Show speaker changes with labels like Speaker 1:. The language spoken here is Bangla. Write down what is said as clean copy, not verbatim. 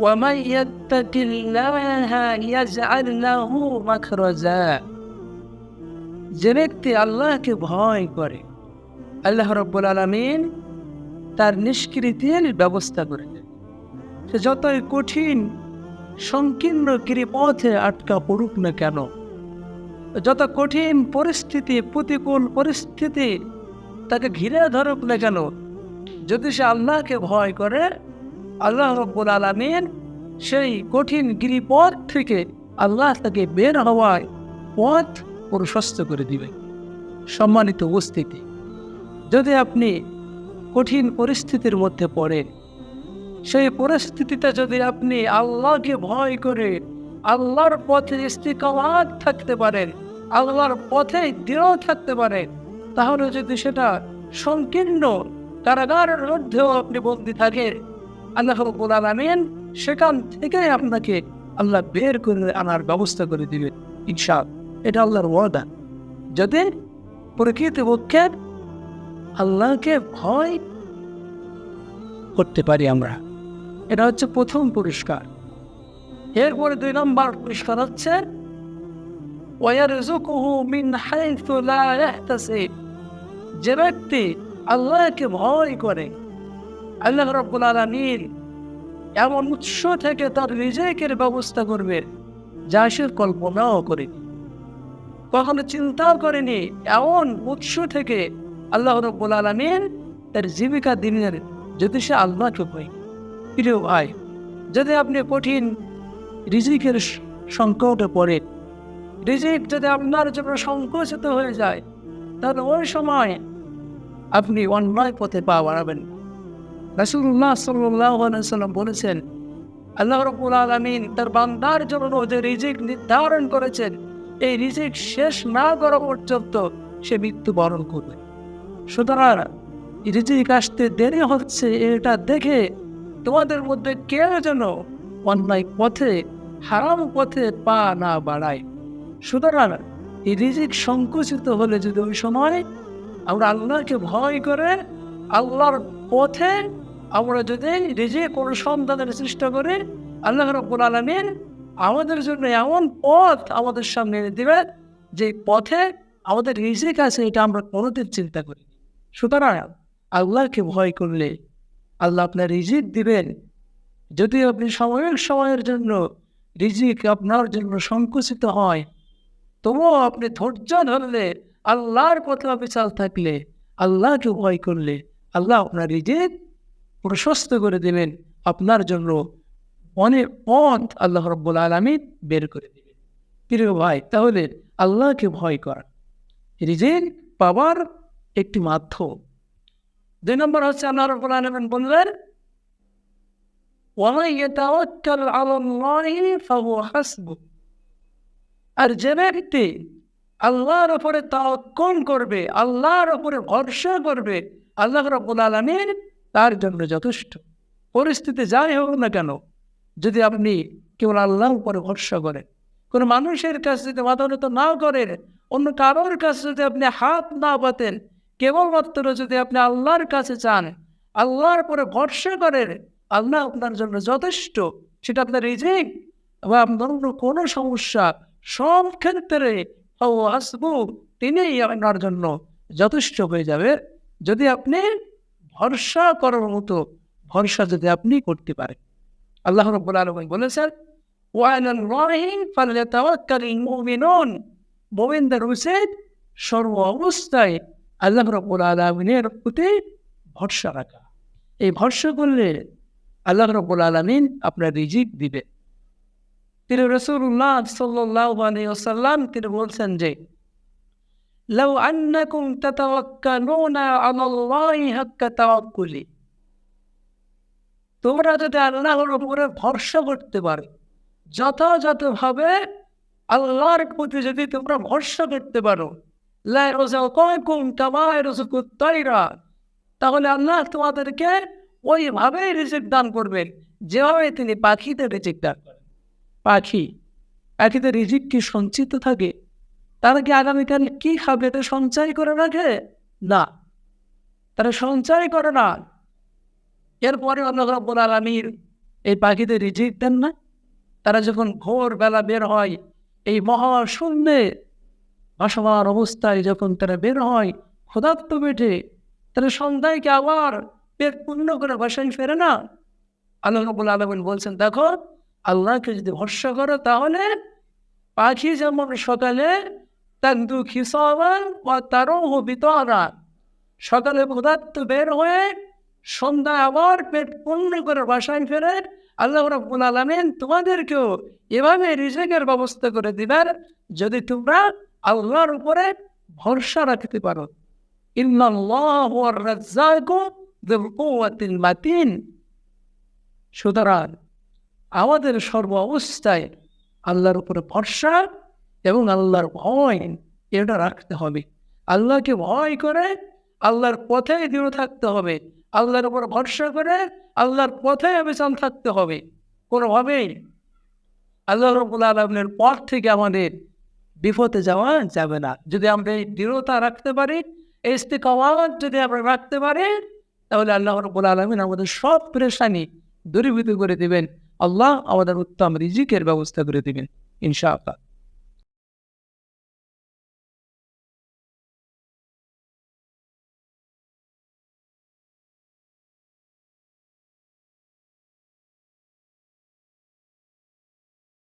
Speaker 1: وَمَنْ يَتَّقِ اللَّهَ يَجْعَلْ لَهُ مَخْرَجًا। যে ব্যক্তি আল্লাহকে ভয় করে, আল্লাহ রাব্বুল আলামিন তার নিষ্কৃতির ব্যবস্থা করে দেন। সে যতই কঠিন সংকীর্ণ গিরিপথে আটকা পড়ুক না কেন, যত কঠিন পরিস্থিতি, প্রতিকূল পরিস্থিতি তাকে ঘিরে ধরুক না কেন, যদি সে আল্লাহকে ভয় করে, আল্লাহ রাব্বুল আলামিন সেই কঠিন গিরিপথ থেকে আল্লাহ তাকে বের হওয়ায় পথ প্রশস্ত করে দিবে। সম্মানিত উপস্থিতি, যদি আপনি কঠিন পরিস্থিতির মধ্যে পড়েন, সেই পরিস্থিতিতে যদি আপনি আল্লাহকে ভয় করে আল্লাহর পথে ইস্তিকামাত থাকতে পারেন, আল্লাহর পথে দৃঢ় থাকতে পারেন, তাহলে যদি সেটা সংকীর্ণ কারাগারের মধ্যেও আপনি বন্দী থাকেন, আল্লাহ রাব্বুল আলামিন সেখান থেকে আপনাকে আল্লাহ বের করে আনার ব্যবস্থা করে দিবেন ইনশাআল্লাহ। এটা আল্লাহর ওয়াদা। যদি প্রকৃতপক্ষে আল্লাহকে ভয় করতে পারি আমরা, এটা হচ্ছে প্রথম পুরস্কার। এরপরে 2 নম্বর পুরস্কার হচ্ছে ওয়ারযুকুহু মিন হাইথু লা ইয়াহতাসিব। যে ব্যক্তি আল্লাহকে ভয় করে, আল্লাহ রাব্বুল আলামিন এমন উৎস থেকে তার রিজিকের ব্যবস্থা করবে যা সে কল্পনাও করেনি, কখনো চিন্তাও করেনি। এমন উৎস থেকে আল্লাহ রাব্বুল আলামিন তার জীবিকা দিনের, যদি সে আল্লাহকে ভয়। প্রিয় ভাই, যদি আপনি কঠিন রিজিকের সংকটে পড়েন, রিজিক যদি আপনার জন্য সংকুচিত হয়ে যায়, তাহলে ওই সময় আপনি অন্যায় পথে পা বাড়াবেন। রাসূলুল্লাহ সাল্লাল্লাহু আলাইহি ওয়াসাল্লাম বলেছেন, আল্লাহ রাব্বুল আলামিন তার বান্দার জন্য যে রিজিক নির্ধারণ করেছেন, এই রিজিক শেষ না করা পর্যন্ত সে মৃত্যুবরণ করবে। সুতরাং রিজিক আসতে দেরি হচ্ছে এটা দেখে তোমাদের মধ্যে কেউ যেন অন্যায় পথে, হারাম পথে পা না বাড়ায়। সুতরাং এই রিজিক সংকুচিত হলে যদি ওই সময় আমরা আল্লাহকে ভয় করে আল্লাহর পথে আমরা যদি রিজিক অনুসন্ধানের চেষ্টা করি, আল্লাহ রাব্বুল আলামিন আমাদের জন্য এমন পথ আমাদের সামনে এনে দিবে যে পথে আমাদের রিজিক আছে, এটা আমরা কোনোদিন চিন্তা করি। সুতরাং আল্লাহকে ভয় করলে আল্লাহ আপনার রিজিক দিবেন। যদি আপনি সময়ের জন্য রিজিক আপনার জন্য সংকুচিত হয়, তবুও আপনি ধৈর্য ধরলে, আল্লাহর পথে অবিচল থাকলে, আল্লাহকে ভয় করলে, আল্লাহ আপনার রিজিক প্রশস্ত করে দেবেন। আপনার জন্য অনেক পথ আল্লাহ রাব্বুল আলামিন বের করে দেবেন। প্রিয় ভাই, তাহলে আল্লাহকে ভয় করা রিজিক পাওয়ার একটি মাধ্যম। 2 নম্বর হচ্ছে আল্লাহ রাব্বুল আলামিন বললেন, ওয়ামান ইয়াতাওয়াক্কাল আলাল্লাহি ফাহুয়া হাসবুহ। আর যে ব্যক্তি আল্লাহর উপরে তাওয়াক্কুল করবে, আল্লাহর উপরে ভরসা করবে, আল্লাহ রাব্বুল আলামিন তার জন্য যথেষ্ট। পরিস্থিতি যাই হোক না কেন, যদি আপনি কেবল আল্লাহর উপরে ভরসা করেন, কোনো মানুষের কাছে যদি মাথা নত না করেন, অন্য কারোর কাছে যদি আপনি হাত না পাতেন, কেবলমাত্র যদি আপনি আল্লাহর কাছে চান, আল্লাহর উপরে ভরসা করেন, আল্লাহ আপনার জন্য যথেষ্ট। সেটা আপনার রিজিক বা আপনার অন্য কোনো সমস্যা, সব ক্ষেত্রে তিনিই আপনার জন্য যথেষ্ট হয়ে যাবে, যদি আপনি ভরসা করার মতো ভরসা যদি আপনি করতে পারেন। আল্লাহ রাব্বুল আলামিন বলেছেন, ওয়ালাল্লাহি ফালইয়াতাওয়াক্কালিল মুমিনুন। মুমিনদের উচিত সর্ব অবস্থায় আল্লাহ রাব্বুল আলামিনের প্রতি ভরসা রাখা। এই ভরসা করলে আল্লাহ রাব্বুল আলামিন আপনার রিজিক দিবে। তিনি রাসূলুল্লাহ সাল্লাল্লাহু আলাইহি ওয়াসাল্লাম তিনি বলছেন যে, লাউ আন্নাকুম তাতাওয়াক্কালুনা আলাল্লাহি হাক্কা তাওয়াক্কুলি। তোমরা যদি আল্লাহর উপরে ভরসা করতে পারো, যথাযথভাবে আল্লাহর প্রতি যদি তোমরা ভরসা করতে পারো, লা ইয়ারযুকুকুম কামা ইয়ারযুকুত তায়রা, তাহলে আল্লাহ তোমাদেরকে ওইভাবেই রিজিক দান করবেন যেভাবে তিনি পাখিদের রিজিক দান করেন। পাখিদের রিজিক কি সঞ্চিত থাকে? তারা কি আগামীকাল কি খাবে এটা সঞ্চয় করে রাখে? না, তারা সঞ্চয় করে না। এরপরে আল্লাহ রাব্বুল আলামিন এই পাখিদের রিজিক দেন না? তারা যখন ভোরবেলা বের হয় এই মহাশূন্যে ভাসমান অবস্থায়, যখন তারা বের হয় ক্ষুধার্ত পেটে, তারা সন্ধ্যায় কি আবার পেট পূর্ণ করে বাসায় ফেরে না? আল্লাহ রাব্বুল আলামিন বলছেন, দেখো আল্লাহকে যদি ভরসা করো তাহলে পাখি যেমন সকালে তান্দু খিসাবান বা তারও বিতরা, সকালে ক্ষুধার্ত বের হয়ে সন্ধ্যায় আবার পেট পূর্ণ করে বাসায় ফেরে। আল্লাহ রাব্বুল আলামিন তোমাদেরকেও এভাবে রিজিকের ব্যবস্থা করে দিবেন যদি তোমরা আল্লাহর উপরে ভরসা রাখতে পারো। ইন্নাল্লাহু আর-রাজ্জাকু যুল কুওয়াতিল মাতিন। সুতরাং আমাদের সর্ব অবস্থায় আল্লাহর উপরে ভরসা এবং আল্লাহর ভয় এটা রাখতে হবে। আল্লাহকে ভয় করে আল্লাহর পথে দৃঢ় থাকতে হবে। আল্লাহর উপর ভরসা করে আল্লাহর পথে অবিচল থাকতে হবে। কোনোভাবেই আল্লাহ রাব্বুল আলামিনের পথ থেকে আমাদের বিপথে যাওয়া যাবে না। যদি আমরা এই দৃঢ়তা রাখতে পারি, এই ইস্তিকামাত যদি আমরা রাখতে পারি, তাহলে আল্লাহ রাব্বুল আলামিন আমাদের সব পেরেশানি দূরীভূত করে দিবেন। আল্লাহ আমাদের উত্তম রিজিকের ব্যবস্থা করে দিবেন ইনশাআল্লাহ।